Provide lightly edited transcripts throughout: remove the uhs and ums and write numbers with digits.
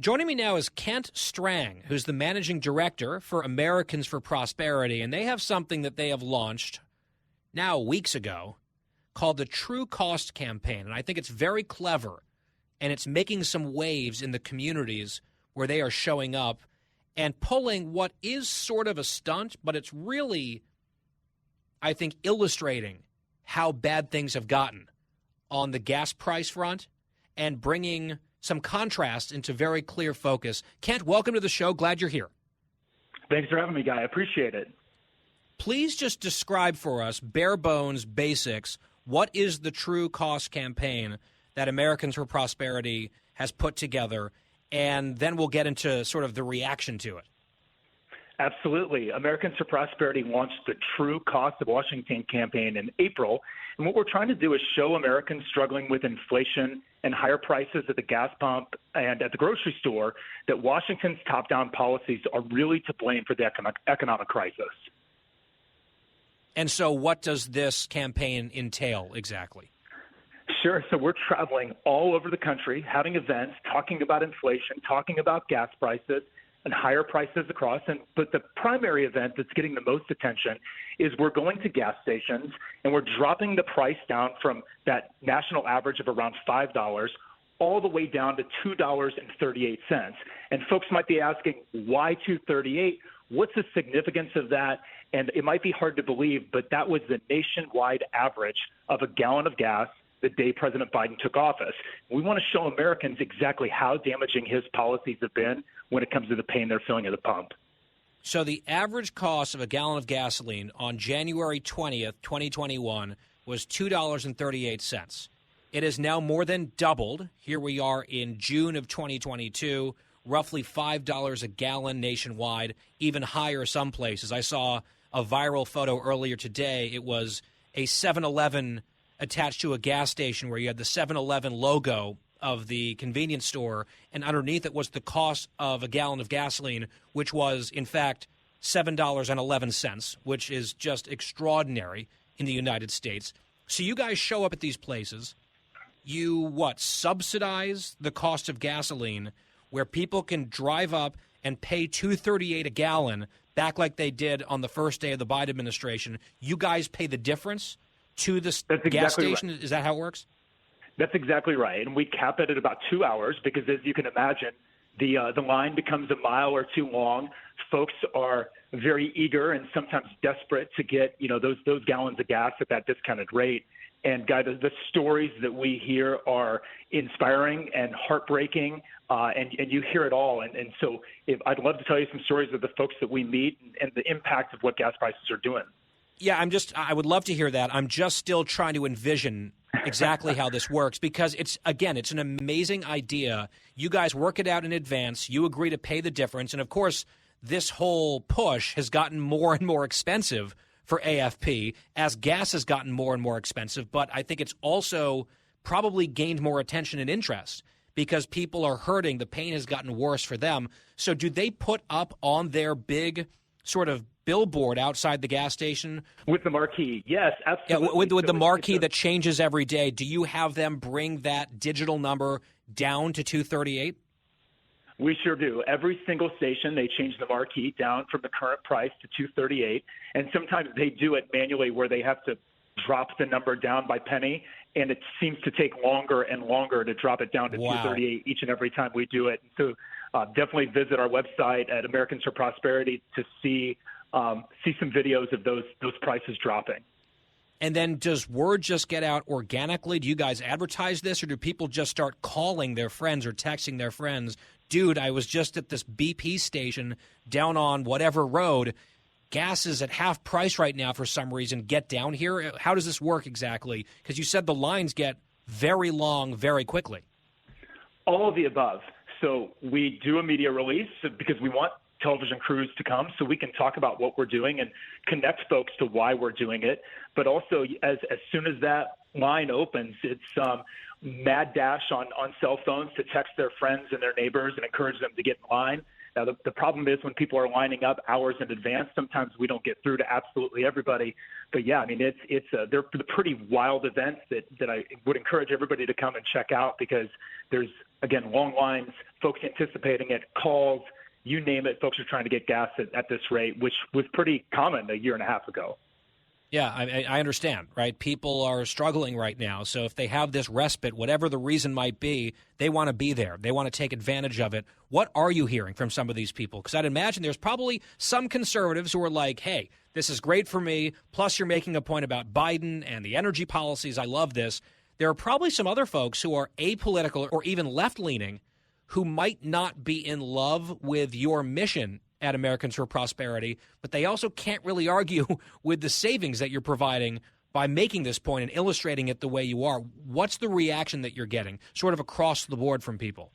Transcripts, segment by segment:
Joining me now is Kent Strang, who's the managing director for Americans for Prosperity, and they have something that they have launched now weeks ago called the True Cost Campaign, and I think it's very clever, and it's making some waves in the communities where they are showing up and pulling what is sort of a stunt, but it's really, I think, illustrating how bad things have gotten on the gas price front and bringing some contrast into very clear focus. Kent, welcome to the show. Glad you're here. Thanks for having me, Guy. I appreciate it. Please just describe for us, bare bones basics, what is the True Cost Campaign that Americans for Prosperity has put together, and then we'll get into sort of the reaction to it. Absolutely. Americans for Prosperity launched the True Cost of Washington campaign in April. And what we're trying to do is show Americans struggling with inflation and higher prices at the gas pump and at the grocery store that Washington's top-down policies are really to blame for the economic crisis. And so what does this campaign entail exactly? Sure. So we're traveling all over the country, having events, talking about inflation, talking about gas prices, and higher prices across. But the primary event that's getting the most attention is we're going to gas stations and we're dropping the price down from that national average of around $5 all the way down to $2.38. And folks might be asking, why $2.38? What's the significance of that? And it might be hard to believe, but that was the nationwide average of a gallon of gas the day President Biden took office. We want to show Americans exactly how damaging his policies have been when it comes to the pain they're feeling at the pump. So the average cost of a gallon of gasoline on January 20th, 2021 was $2.38. It is now more than doubled. Here we are in June of 2022, roughly $5 a gallon nationwide, even higher some places. I saw a viral photo earlier today. It was a 7-Eleven attached to a gas station where you had the 7-Eleven logo of the convenience store, and underneath it was the cost of a gallon of gasoline, which was, in fact, $7.11, which is just extraordinary in the United States. So you guys show up at these places. You, subsidize the cost of gasoline where people can drive up and pay $2.38 a gallon back like they did on the first day of the Biden administration. You guys pay the difference to the gas station? Right. Is that how it works? That's exactly right. And we cap it at about 2 hours because, as you can imagine, the line becomes a mile or two long. Folks are very eager and sometimes desperate to get, those gallons of gas at that discounted rate. And, Guy, the stories that we hear are inspiring and heartbreaking, and you hear it all. And so I'd love to tell you some stories of the folks that we meet and the impact of what gas prices are doing. Yeah, I would love to hear that. I'm just still trying to envision exactly how this works because it's an amazing idea. You guys work it out in advance. You agree to pay the difference. And, of course, this whole push has gotten more and more expensive for AFP as gas has gotten more and more expensive. But I think it's also probably gained more attention and interest because people are hurting. The pain has gotten worse for them. So do they put up on their big sort of billboard outside the gas station? With the marquee, yes, absolutely. Yeah, with the marquee that changes every day, do you have them bring that digital number down to 238? We sure do. Every single station, they change the marquee down from the current price to 238, and sometimes they do it manually where they have to drop the number down by penny, and it seems to take longer and longer to drop it down to 238 each and every time we do it. So definitely visit our website at Americans for Prosperity to see some videos of those prices dropping. And then does word just get out organically? Do you guys advertise this, or do people just start calling their friends or texting their friends? Dude, I was just at this BP station down on whatever road. Gas is at half price right now for some reason. Get down here. How does this work exactly? Because you said the lines get very long very quickly. All of the above. So we do a media release because we want television crews to come so we can talk about what we're doing and connect folks to why we're doing it. But also, as soon as that line opens, it's mad dash on cell phones to text their friends and their neighbors and encourage them to get in line. Now, the problem is when people are lining up hours in advance, sometimes we don't get through to absolutely everybody. But yeah, I mean, they're pretty wild events that I would encourage everybody to come and check out, because there's, again, long lines, folks anticipating it, calls, you name it. Folks are trying to get gas at this rate, which was pretty common a year and a half ago. Yeah, I understand, right? People are struggling right now. So if they have this respite, whatever the reason might be, they want to be there. They want to take advantage of it. What are you hearing from some of these people? Because I'd imagine there's probably some conservatives who are like, hey, this is great for me. Plus, you're making a point about Biden and the energy policies. I love this. There are probably some other folks who are apolitical or even left-leaning who might not be in love with your mission at Americans for Prosperity, but they also can't really argue with the savings that you're providing by making this point and illustrating it the way you are. What's the reaction that you're getting sort of across the board from people?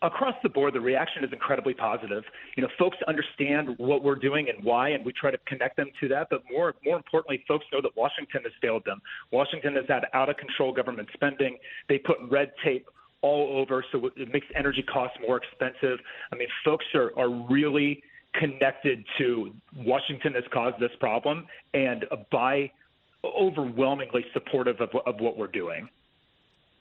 Across the board, the reaction is incredibly positive. You know, folks understand what we're doing and why, and we try to connect them to that. But more importantly, folks know that Washington has failed them. Washington has had out-of-control government spending. They put red tape all over, so it makes energy costs more expensive. I mean, folks are really connected to Washington has caused this problem, and by overwhelmingly supportive of what we're doing.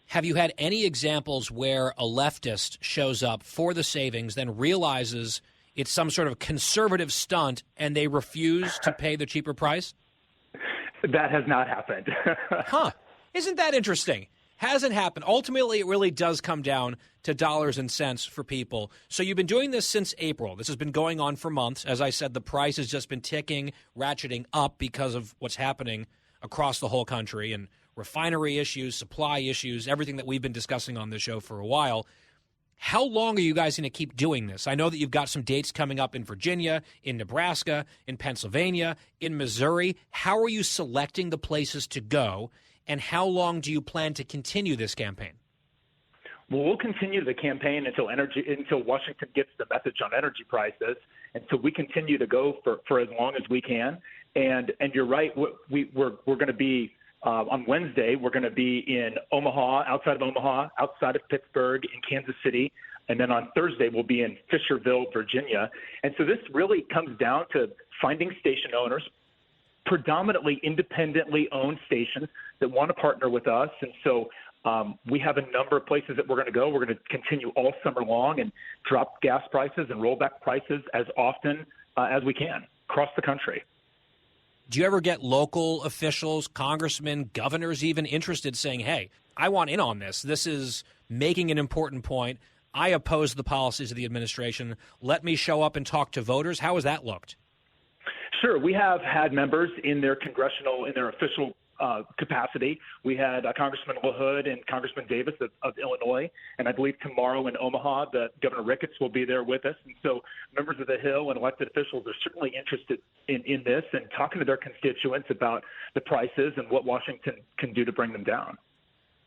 Have you had any examples where a leftist shows up for the savings, then realizes it's some sort of conservative stunt, and they refuse to pay the cheaper price? That has not happened. Huh. Isn't that interesting? Hasn't happened. Ultimately, it really does come down to dollars and cents for people. So you've been doing this since April. This has been going on for months. As I said, the price has just been ticking, ratcheting up because of what's happening across the whole country and refinery issues, supply issues, everything that we've been discussing on this show for a while. How long are you guys going to keep doing this? I know that you've got some dates coming up in Virginia, in Nebraska, in Pennsylvania, in Missouri. How are you selecting the places to go? And how long do you plan to continue this campaign? Well, we'll continue the campaign until Washington gets the message on energy prices, and so we continue to go for as long as we can. And you're right, we're going to be on Wednesday. We're going to be in Omaha, outside of Pittsburgh, in Kansas City, and then on Thursday we'll be in Fisherville, Virginia. And so this really comes down to finding station owners, predominantly independently owned stations that want to partner with us. And so we have a number of places that we're going to go. We're going to continue all summer long and drop gas prices and roll back prices as often as we can across the country. Do you ever get local officials, congressmen, governors even interested, saying, hey, I want in on this. This is making an important point. I oppose the policies of the administration. Let me show up and talk to voters. How has that looked? Sure. We have had members in their official capacity. We had Congressman LaHood and Congressman Davis of Illinois, and I believe tomorrow in Omaha, Governor Ricketts will be there with us. And so members of the Hill and elected officials are certainly interested in this and talking to their constituents about the prices and what Washington can do to bring them down.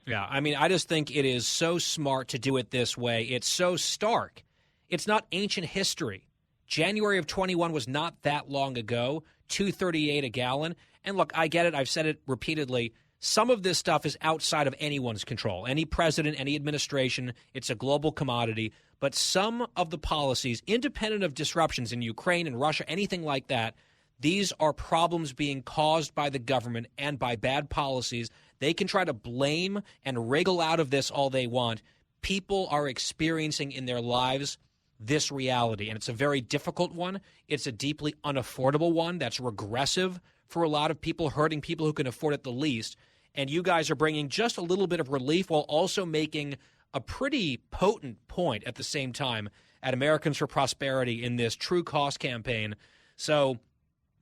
Yeah, I mean, I just think it is so smart to do it this way. It's so stark. It's not ancient history. January of 21 was not that long ago, $2.38 a gallon. And look, I get it. I've said it repeatedly. Some of this stuff is outside of anyone's control. Any president, any administration, it's a global commodity. But some of the policies, independent of disruptions in Ukraine and Russia, anything like that, these are problems being caused by the government and by bad policies. They can try to blame and wriggle out of this all they want. People are experiencing in their lives this reality, and it's a very difficult one. It's a deeply unaffordable one that's regressive for a lot of people, hurting people who can afford it the least. And you guys are bringing just a little bit of relief while also making a pretty potent point at the same time at Americans for Prosperity in this true cost campaign. So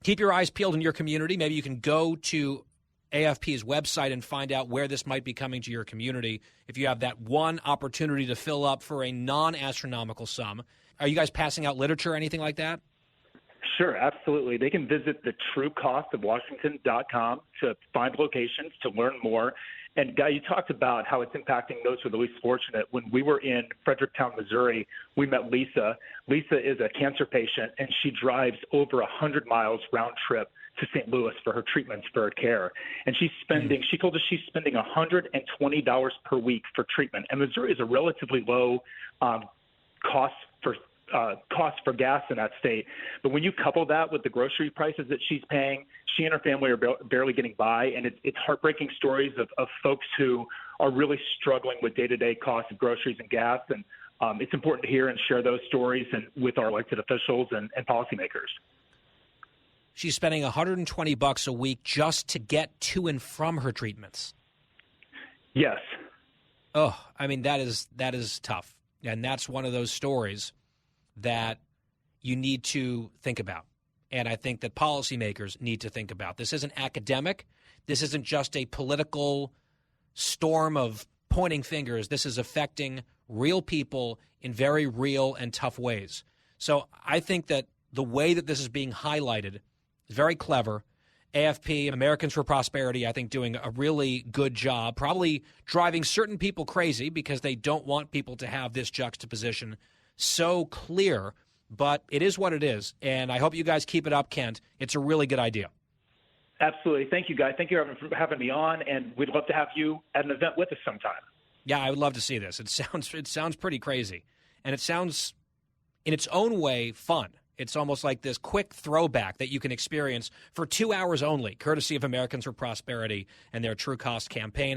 keep your eyes peeled in your community. Maybe you can go to AFP's website and find out where this might be coming to your community if you have that one opportunity to fill up for a non-astronomical sum. Are you guys passing out literature or anything like that? Sure, absolutely. They can visit the truecostofwashington.com to find locations, to learn more. And, Guy, you talked about how it's impacting those who are the least fortunate. When we were in Fredericktown, Missouri, we met Lisa. Lisa is a cancer patient, and she drives over 100 miles round trip to St. Louis for her treatments, for her care. And she told us she's spending $120 per week for treatment. And Missouri is a relatively low cost for cost for gas in that state. But when you couple that with the grocery prices that she's paying, she and her family are barely getting by, and it's heartbreaking stories of folks who are really struggling with day-to-day costs of groceries and gas, and it's important to hear and share those stories and with our elected officials and policymakers. She's spending $120 a week just to get to and from her treatments. Yes. Oh, I mean, that is tough. And that's one of those stories that you need to think about. And I think that policymakers need to think about. This isn't academic. This isn't just a political storm of pointing fingers. This is affecting real people in very real and tough ways. So I think that the way that this is being highlighted is very clever. AFP, Americans for Prosperity, I think doing a really good job, probably driving certain people crazy because they don't want people to have this juxtaposition so clear, but it is what it is. And I hope you guys keep it up, Kent. It's a really good idea. Absolutely. Thank you, Guy. Thank you for having me on, and we'd love to have you at an event with us sometime. Yeah, I would love to see this. It sounds pretty crazy, and it sounds in its own way fun. It's almost like this quick throwback that you can experience for 2 hours only, courtesy of Americans for Prosperity and their True Cost campaign.